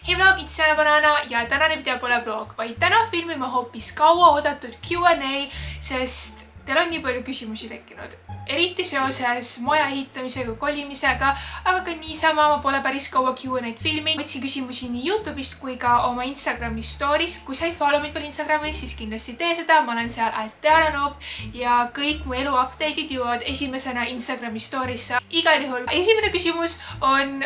Hei vlog, it's Jana Banana ja tänane video pole vlog, vaid täna filmime hoopis kaua oodatud Q&A, sest teil on nii palju küsimusi tekkinud. Eriti seoses maja ehitamisega, kolimisega, aga ka niisama ma pole päris kaua Q&A'd filminud. Võtsin küsimusi nii YouTube'ist kui ka oma Instagrami stories. Kui sa ei follow meid veel Instagramis, siis kindlasti tee seda. Ma olen seal @teananoob ja kõik mu elu update'id jõuavad esimesena Instagrami storiesse. Igal juhul esimene küsimus on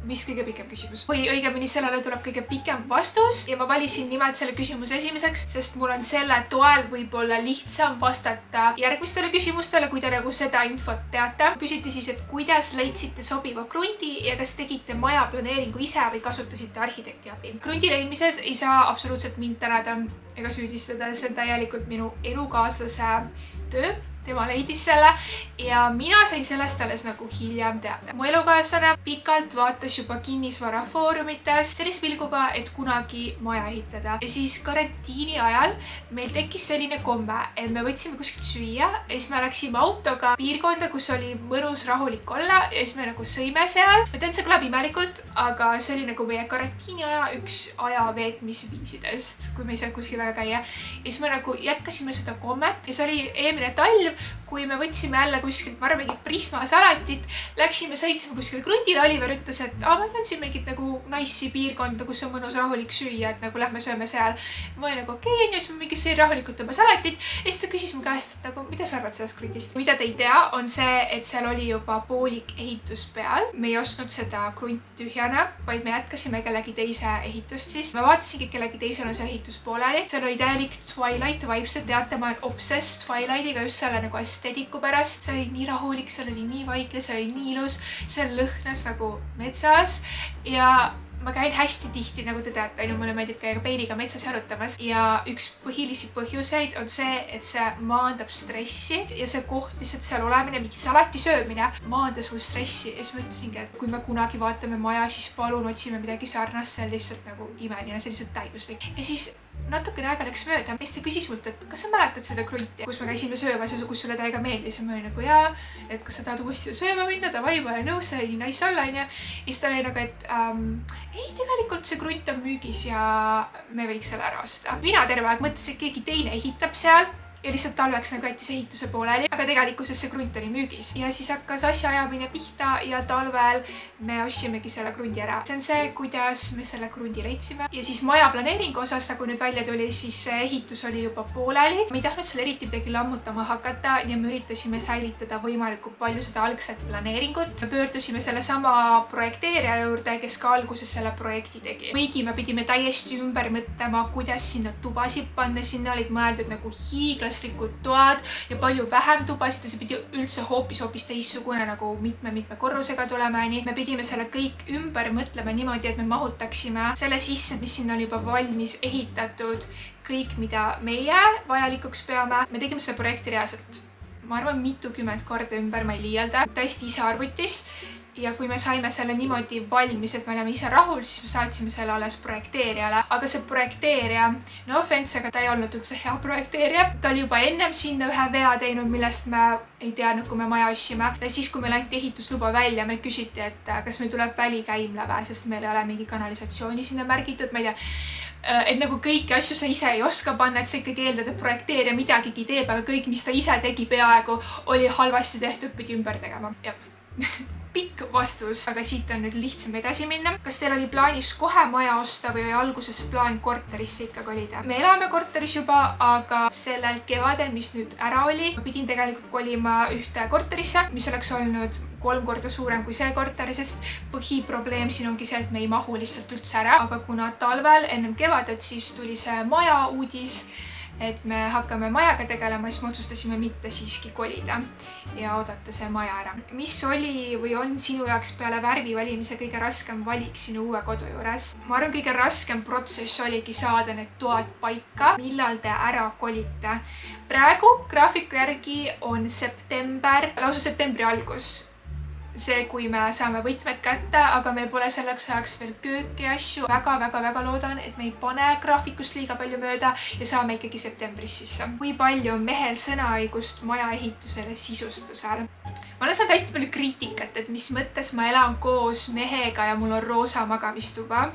vist kõige pikem küsimus või õigemini sellele tuleb kõige pikem vastus ja ma valisin nimelt selle küsimuse esimeseks, sest mul on selle toel võib-olla lihtsam vastata järgmistele küsimustele, kui te nagu seda infot teate. Küsiti siis, et kuidas leidsite sobiva krundi ja kas tegite maja planeeringu ise või kasutasite arhitekti abi. Krundi leidmises ei saa absoluutselt mind tänada ega süüdistada, see on täielikult minu elukaaslase töö. Tema leidis selle ja mina sain sellest alles nagu hiljem teada. Mu elukaaslane pikalt vaatas juba kinnisvara foorumites sellise pilguga, et kunagi maja ehitada. Ja siis karantiini ajal meil tekkis selline komme, et me võtsime kuskilt süüa ja siis me läksime autoga piirkonda, kus oli mõnus rahulik olla ja siis me nagu sõime seal. Ma tean, see kõlab imelikult, aga see oli nagu meie karantiini aja üks aja veetmisviisidest, kui me ei saa kuskil väga käia. Ja siis me nagu jätkasime seda kommet ja see oli eelmine talv, kui me võtsime jälle kuskilt, ma arvan, mingit Prisma salatit, läksime, sõitsime kuskil krundile, Oliver ütles, et ma tean siin mingit nagu nice'i piirkonda, kus on mõnus rahulik süüa, et nagu lähme sööme seal. Ma olin nagu okei, ja siis me mingi sõin rahulikult oma salatit ja siis ta küsis mu käest, et nagu, mida sa arvad sellest krundist? Mida te ei tea, on see, et seal oli juba poolik ehitus peal. Me ei ostnud seda krunti tühjana, vaid me jätkasime kellegi teise ehitust siis. Ma vaatasingi, et kellegi teisel on seal ehitus pooleli. Seal oli täielik Twilight vibes, et teate, ma olen obsessed Twilightiga just selle nagu estetiku pärast. See oli nii rahulik, seal oli nii vaikne, see oli nii ilus, see lõhnas nagu metsas ja ma käin hästi tihti, nagu te teate, mulle meeldib käia peiliga metsas jalutamas ja üks põhilisi põhjuseid on see, et see maandab stressi ja see koht lihtsalt seal olemine, mingi salati söömine maandas mul stressi ja siis ma ütlesingi, et kui me kunagi vaatame maja, siis palun otsime midagi sarnast, see on lihtsalt nagu imeline, see on lihtsalt täiuslik. Ja siis natukene aega läks mööda. Siis ta küsis mult, et kas sa mäletad seda krunti, kus me käisime söömas ja kus sulle täiega meeldis ja ma olin nagu jaa, et kas sa tahad uuesti sööma minna, davai, ma olen nõus, see oli nice olla, onju. Ja siis ta oli nagu, et ei, tegelikult see krunt on müügis ja me võiks selle ära osta. Mina terve aeg mõtlesin, et keegi teine ehitab seal ja lihtsalt talveks nagu jättis ehituse pooleli, aga tegelikkuses see krunt oli müügis. Ja siis hakkas asjaajamine pihta ja talvel me ostsimegi selle krundi ära. See on see, kuidas me selle krundi leidsime. Ja siis maja planeeringu osas, nagu nüüd välja tuli, siis see ehitus oli juba pooleli. Me ei tahtnud seal eriti midagi lammutama hakata ja me üritasime säilitada võimalikult palju seda algset planeeringut. Me pöördusime selle sama projekteerija juurde, kes ka alguses selle projekti tegi. Kuigi me pidime täiesti ümber mõtlema, kuidas sinna tubasid panna. Sinna olid mõeldud nagu hiiglaslikud toad ja palju vähem tubasid ja see pidi üldse hoopis teistsugune nagu mitme korrusega tulema. Me pidime selle kõik ümber mõtlema niimoodi, et me mahutaksime selle sisse, mis sinna oli juba valmis ehitatud, kõik, mida meie vajalikuks peame. Me tegime selle projekti reaalselt, ma arvan, mitukümmend korda ümber, ma ei liialda, täiesti ise arvutis. Ja kui me saime selle niimoodi valmis, et me oleme ise rahul, siis me saatsime selle alles projekteerijale. Aga see projekteerija, no offense, aga ta ei olnud üldse hea projekteerija. Ta oli juba ennem sinna ühe vea teinud, millest me ei teadnud, kui me maja ostsime. Ja siis, kui meil anti ehitusluba välja, me küsiti, et kas meil tuleb välikäimläve, sest meil ei ole mingi kanalisatsiooni sinna märgitud. Ma ei tea, et nagu kõiki asju sa ise ei oska panna, et sa ikkagi eeldad, et projekteerija midagigi teeb, aga kõik, mis ta ise tegi peaaegu, oli halvasti tehtud, pidi ümber tegema. Pikk vastus, aga siit on nüüd lihtsam edasi minna. Kas teil oli plaanis kohe maja osta või oli alguses plaan korterisse ikka kolida? Me elame korteris juba, aga sellel kevadel, mis nüüd ära oli, ma pidin tegelikult kolima ühte korterisse, mis oleks olnud 3 korda suurem kui see korter, sest põhiprobleem siin ongi see, et me ei mahu lihtsalt üldse ära. Aga kuna talvel ennem kevadet, siis tuli see maja uudis, et me hakkame majaga tegelema, siis me otsustasime mitte siiski kolida ja oodata see maja ära. Mis oli või on sinu jaoks peale värvi valimise kõige raskem valik sinu uue kodu juures? Ma arvan, kõige raskem protsess oligi saada need toad paika, millal te ära kolite. Praegu graafiku järgi on september, lausa septembri algus. See, kui me saame võtmed kätte, aga meil pole selleks ajaks veel kööki ja asju. Väga loodan, et me ei pane graafikust liiga palju mööda ja saame ikkagi septembris sisse. Kui palju on mehel sõnaõigust maja ehitusele sisustusel? Ma olen saanud hästi palju kriitikat, et mis mõttes ma elan koos mehega ja mul on roosa magamistuba.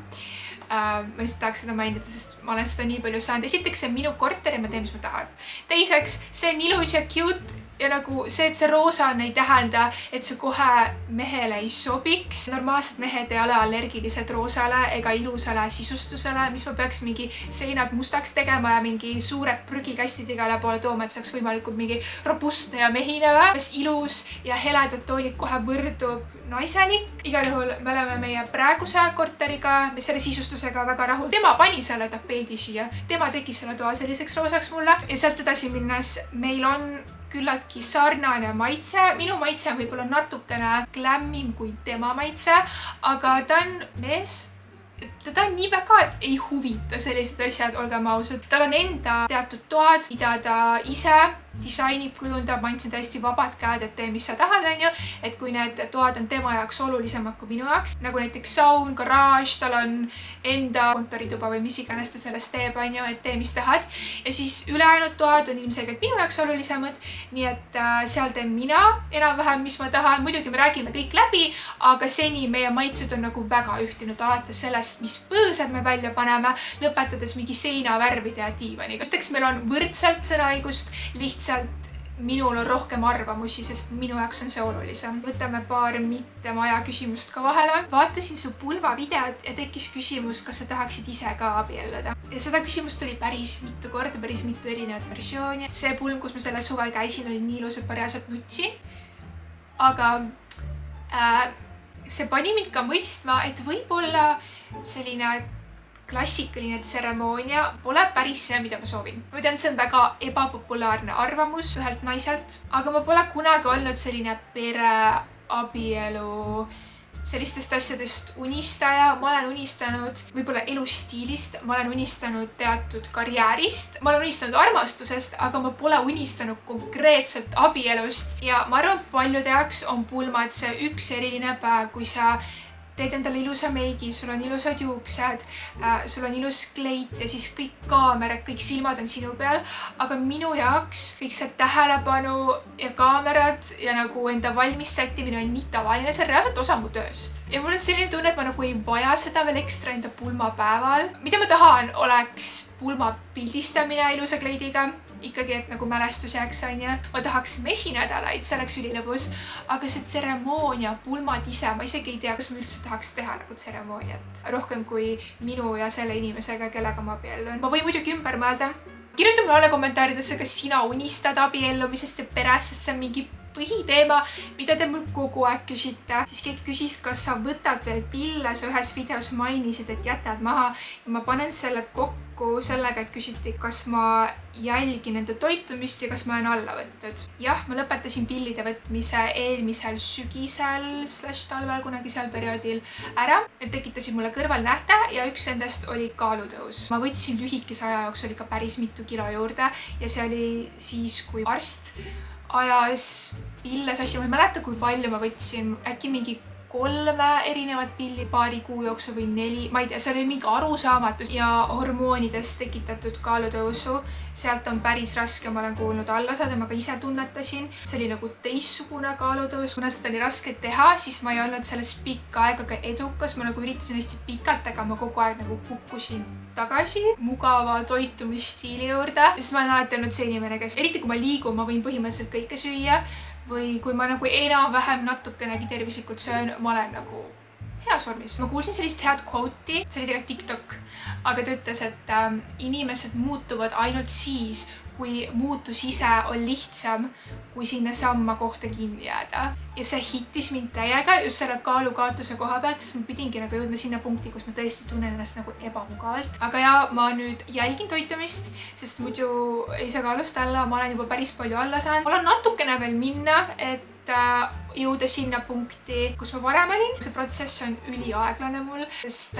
ma lihtsalt tahaks seda mainida, sest ma olen seda nii palju saanud. Esiteks, see on minu korter ja ma teen, mis ma tahan. Teiseks, see on ilus ja cute ja nagu see, et see roosa on, ei tähenda, et see kohe mehele ei sobiks. Normaalsed mehed ei ole allergilised roosale ega ilusale sisustusele, mis ma peaks mingi seinad mustaks tegema ja mingi suured prügikastid igale poole tooma, et see oleks võimalikult mingi robustne ja mehine või? Kas ilus ja heledad toonid kohe võrdub naiselik? Igal juhul me oleme meie praeguse korteriga, selle sisustusega väga rahul. Tema pani selle tapeedi siia, tema tegi selle toa selliseks roosaks mulle ja sealt edasi minnes meil on küllaltki sarnane maitse. Minu maitse on võib-olla natukene glammim kui tema maitse, aga ta on mees. Teda nii väga ei huvita sellised asjad, olgem ausad. Tal on enda teatud toad, mida ta ise disainib, kujundab, ma andsin täiesti vabad käed, et tee, mis sa tahad, on ju. Et kui need toad on tema jaoks olulisemad kui minu jaoks, nagu näiteks saun, garaaž, tal on enda kontorituba või mis iganes ta sellest teeb, on ju, et tee, mis tahad. Ja siis ülejäänud toad on ilmselgelt minu jaoks olulisemad, nii et seal teen mina enam-vähem, mis ma tahan. Muidugi me räägime kõik läbi, aga seni meie maitsed on nagu väga ühtinud alates sellest, mis põõsad me välja paneme, lõpetades mingi seinavärvide ja diivaniga. Ütleks, meil on võrdselt sõnaõigust, lihtsalt minul on rohkem arvamusi, sest minu jaoks on see olulisem. Võtame paar mitte maja küsimust ka vahele. Vaatasin su pulmavideot ja tekkis küsimus, kas sa tahaksid ise ka abielluda. Ja seda küsimust oli päris mitu korda, päris mitu erinevat versiooni. See pulm, kus ma sellel suvel käisin, oli nii ilus, et ma reaalselt nutsin. Aga see pani mind ka mõistma, et võib-olla selline klassikaline tseremoonia pole päris see, mida ma soovin. Ma tean, see on väga ebapopulaarne arvamus ühelt naiselt, aga ma pole kunagi olnud selline pereabielu sellistest asjadest unistaja. Ma olen unistanud võib-olla elustiilist, ma olen unistanud teatud karjäärist, ma olen unistanud armastusest, aga ma pole unistanud konkreetselt abielust. Ja ma arvan, paljude jaoks on pulmad see üks eriline päev, kui sa teed endale ilusa meigi, sul on ilusad juuksed, sul on ilus kleit ja siis kõik kaamerad, kõik silmad on sinu peal. Aga minu jaoks kõik see tähelepanu ja kaamerad ja nagu enda valmis sättimine on nii tavaline, see on reaalselt osa mu tööst. Ja mul on selline tunne, et ma nagu ei vaja seda veel ekstra enda pulmapäeval. Mida ma tahan, oleks pulma pildistamine ilusa kleidiga. Ikkagi, et nagu mälestus jääks, on ju. Ma tahaks mesinädalaid, see oleks ülilõbus, aga see tseremoonia, pulmad ise, ma isegi ei tea, kas ma üldse tahaks teha nagu tseremooniat. Rohkem kui minu ja selle inimesega, kellega ma abiellun. Ma võin muidugi ümber mõelda. Kirjuta mulle kommentaaridesse, kas sina unistad abiellumisest ja perest, sest see on mingi põhiteema, mida te mul kogu aeg küsite. Siis keegi küsis, kas sa võtad veel pille, sa ühes videos mainisid, et jätad maha ja ma panen selle kokku sellega, et küsiti, kas ma jälgin enda toitumist ja kas ma olen alla võtnud. Jah, ma lõpetasin pillide võtmise eelmisel sügisel / talvel kunagi seal perioodil ära. Need tekitasid mulle kõrvalnähte ja üks nendest oli kaalutõus. Ma võtsin lühikese aja jooksul ikka päris mitu kilo juurde ja see oli siis, kui arst ajas pille sassi. Ma ei mäleta, kui palju ma võtsin, äkki mingi 3 erinevat pilli paari kuu jooksul või 4, ma ei tea, seal oli mingi arusaamatus ja hormoonidest tekitatud kaalutõusu. Sealt on päris raske, ma olen kuulnud, alla saada, ma ka ise tunnetasin. See oli nagu teistsugune kaalutõus. Kuna seda oli raske teha, siis ma ei olnud selles pikka aega ka edukas. Ma nagu üritasin hästi pikalt, aga ma kogu aeg nagu kukkusin tagasi mugava toitumisstiili juurde. Sest ma olen alati olnud see inimene, kes eriti kui ma liigun, ma võin põhimõtteliselt kõike süüa. Või kui ma nagu enam-vähem natukenegi tervislikult söön, ma olen nagu heas vormis. Ma kuulsin sellist head quote'i, see oli tegelikult TikTok, aga ta ütles, et inimesed muutuvad ainult siis, kui muutus ise on lihtsam, kui sinna samma kohta kinni jääda. Ja see hittis mind täiega just selle kaalukaotuse koha pealt, sest ma pidingi nagu jõudma sinna punkti, kus ma tõesti tunnen ennast nagu ebamugavalt. Aga ja ma nüüd jälgin toitumist, sest muidu ei saa kaalust alla, ma olen juba päris palju alla saanud. Mul on natukene veel minna, et jõuda sinna punkti, kus ma varem olin. See protsess on üliaeglane mul, sest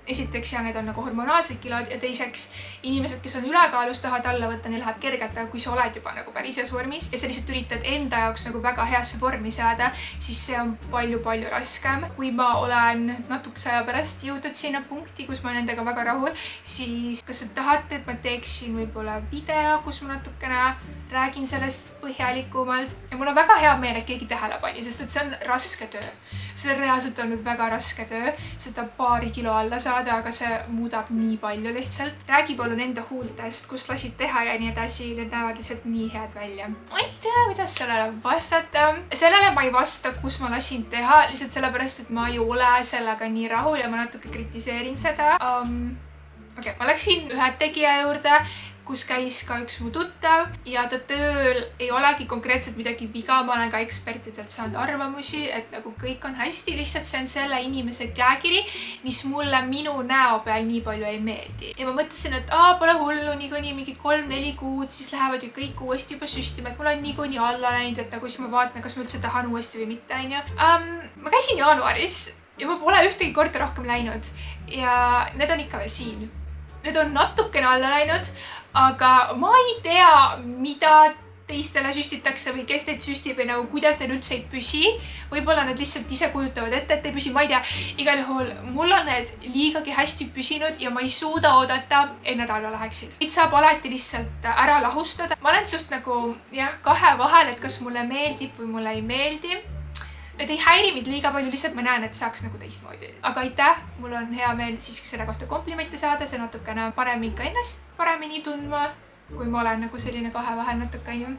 esiteks ja need on nagu hormonaalsed kilod ja teiseks inimesed, kes on ülekaalus, tahavad alla võtta, neil läheb kergelt, aga kui sa oled juba nagu päris heas vormis ja sa lihtsalt üritad enda jaoks nagu väga heasse vormi saada, siis see on palju-palju raskem. Kui ma olen natukese aja pärast jõudnud sinna punkti, kus ma olen endaga väga rahul, siis kas te tahate, et ma teeksin võib-olla video, kus ma natukene räägin sellest põhjalikumalt ja mul on väga hea meel, et keegi tähele pani, sest et see on raske töö. See on reaalselt olnud väga raske töö, seda paari kilo alla saada, aga see muudab nii palju lihtsalt. Räägi palun enda huultest, kus lasid teha ja nii edasi, need näevad lihtsalt nii head välja. Ma ei tea, kuidas sellele vastata. Sellele ma ei vasta, kus ma lasin teha, lihtsalt sellepärast, et ma ei ole sellega nii rahul ja ma natuke kritiseerin seda. Okei, ma läksin ühe tegija juurde, kus käis ka üks mu tuttav ja ta tööl ei olegi konkreetselt midagi viga, ma olen ka ekspertidelt saanud arvamusi, et nagu kõik on hästi, lihtsalt see on selle inimese käekiri, mis mulle minu näo peal nii palju ei meeldi. Ja ma mõtlesin, et pole hullu, niikuinii mingi 3-4 kuud, siis lähevad ju kõik uuesti juba süstima, et mul on niikuinii alla läinud, et nagu siis ma vaatan, kas ma üldse tahan uuesti või mitte, onju. Ma käisin jaanuaris ja ma pole ühtegi korda rohkem läinud ja need on ikka veel siin. Need on natukene alla läinud, aga ma ei tea, mida teistele süstitakse või kes neid süstib ja nagu kuidas need üldse ei püsi. Võib-olla nad lihtsalt ise kujutavad ette, et ei püsi, ma ei tea. Igal juhul mul on need liigagi hästi püsinud ja ma ei suuda oodata, et nad alla läheksid. Neid saab alati lihtsalt ära lahustada. Ma olen suht nagu kahe vahel, et kas mulle meeldib või mulle ei meeldi. Need ei häiri mind liiga palju, lihtsalt ma näen, et saaks nagu teistmoodi. Aga aitäh, mul on hea meel siiski selle kohta komplimente saada, see natukene parem ikka ennast paremini tundma, kui ma olen nagu selline kahe vahel natuke, onju.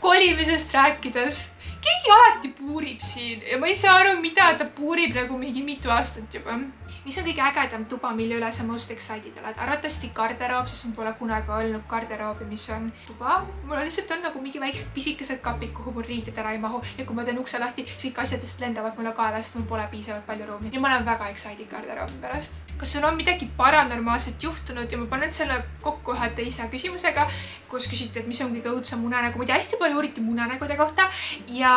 Kolimisest rääkides. Keegi alati puurib siin ja ma ei saa aru, mida ta puurib nagu mingi mitu aastat juba. Mis on kõige ägedam tuba, mille üle sa most excited oled? Arvatavasti garderoob, sest mul pole kunagi olnud garderoobi, mis on tuba. Mul lihtsalt on nagu mingi väiksed pisikesed kapid, kuhu mul riided ära ei mahu. Ja kui ma teen ukse lahti, siis kõik asjadest lendavad mulle kaelast, mul pole piisavalt palju ruumi. Ja ma olen väga excited garderoobi pärast. Kas sul on midagi paranormaalset juhtunud? Ja ma panen selle kokku ühe teise küsimusega, kus küsiti, et mis on kõige õudsem unenägu. Ma ei tea, hästi palju uuriti unenägude kohta ja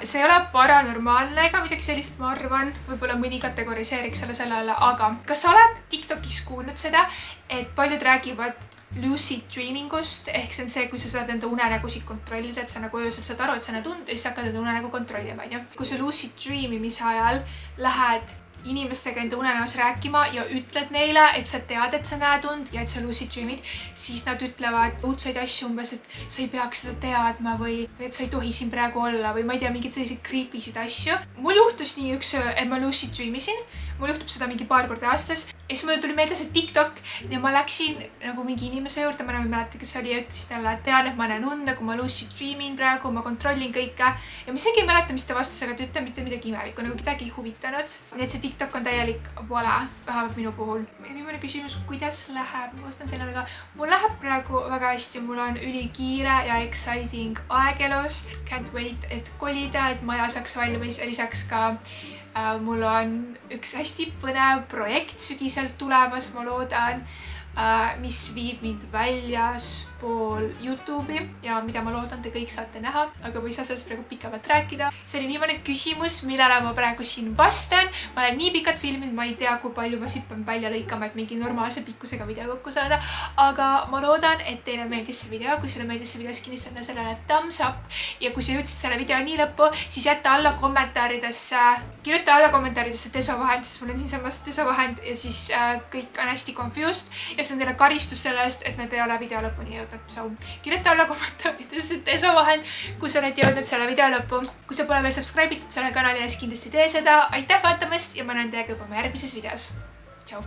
see ei ole paranormaalne ega midagi sellist, ma arvan, võib-olla mõni kategoriseeriks selle alla, aga kas sa oled TikTokis kuulnud seda, et paljud räägivad lucid dreamingust, ehk see on see, kui sa saad enda unenägusid kontrollida, et sa nagu öösel saad aru, et sa näed und ja siis hakkad enda unenägu kontrollima, onju. Kui sa lucid dreamimise ajal lähed inimestega enda unenäos rääkima ja ütled neile, et sa tead, et sa näed und ja et sa lucid dreamid, siis nad ütlevad õudseid asju umbes, et sa ei peaks seda teadma või et sa ei tohi siin praegu olla või ma ei tea, mingid sellised creepy'sid asju. Mul juhtus nii üks, et ma lucid dreamisin. Mul juhtub seda mingi paar korda aastas. Ja siis mulle tuli meelde see TikTok ja ma läksin nagu mingi inimese juurde, ma enam ei mäleta, kes oli ja ütlesin talle, et tean, et ma näen und, kui ma lucid dreamin praegu, ma kontrollin kõike. Ja ma isegi ei mäleta, mis ta vastas, aga ta ütleb mitte midagi imelikku, nagu kedagi ei huvitanud. Nii et see TikTok on täielik vale, vähemalt minu puhul. Viimane küsimus, kuidas läheb? Ma vastan sellele ka. Mul läheb praegu väga hästi, mul on ülikiire ja exciting aeg elus. Can't wait, et kolida, et maja saaks valmis ja lisaks ka mul on üks hästi põnev projekt sügisel tulemas, ma loodan, mis viib mind väljaspool YouTube'i ja mida ma loodan, te kõik saate näha, aga ma ei saa sellest praegu pikemalt rääkida. See oli viimane küsimus, millele ma praegu siin vastan. Ma olen nii pikalt filminud, ma ei tea, kui palju ma siit pean välja lõikama, et mingi normaalse pikkusega video kokku saada, aga ma loodan, et teile meeldis see video. Kui sulle meeldis see video, siis kindlasti sellele thumbs up ja kui sa jõudsid selle video nii lõppu, siis jätta alla kommentaaridesse, kirjuta alla kommentaaridesse desovahend, sest mul on siinsamas desovahend ja siis kõik on hästi confused ja see on teile karistus selle eest, et need ei ole video lõpuni jõudnud. So, kirjuta alla kommentaaridesse desovahend, kui sa oled jõudnud selle video lõppu. Kui sa pole veel subscribe itud selle kanalile, siis kindlasti tee seda. Aitäh vaatamast ja ma näen teiega juba järgmises videos. Tšau!